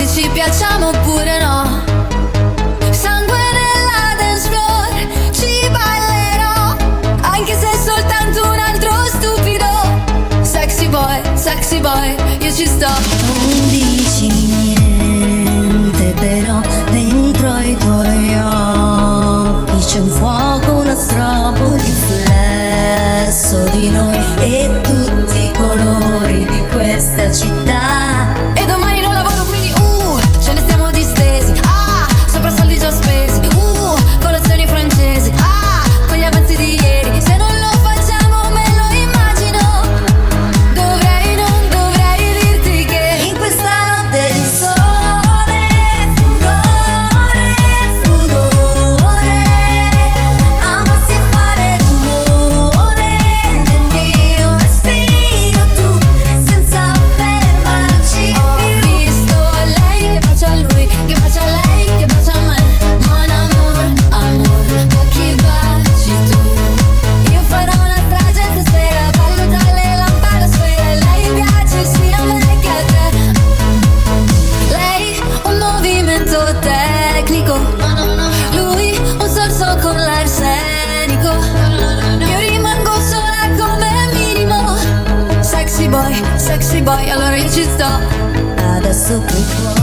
quindi ci piacciamo oppure no. Sangue nella dance floor, ci ballerò, anche se è soltanto un altro stupido. Sexy boy, io ci sto. Non dici niente, però dentro i tuoi occhi c'è un fuoco, una strobo, un riflesso di noi e tutti i colori di questa città. E domani non lavoro, quindi ce ne stiamo distesi. Sopra soldi già spesi. Colazioni francesi. Con gli avanzi di ieri. Se non lo facciamo me lo immagino. Non dovrei dirti che In questa notte di sole, furore, amarsi e fare rumore nel mio respiro, tu senza fermarci. ho visto lei che bacia a lui, che bacia a lei, che bacia a me. Mon amour, amour, a chi baci tu? Io farò una strage stasera, ballo tra le lampadosfere. Lei piace sia a me che a te. Lei un movimento tecnico, lui un sorso con l'arsenico. Io rimango sola come minimo. Sexy boy, allora io ci sto. Adesso tu puoi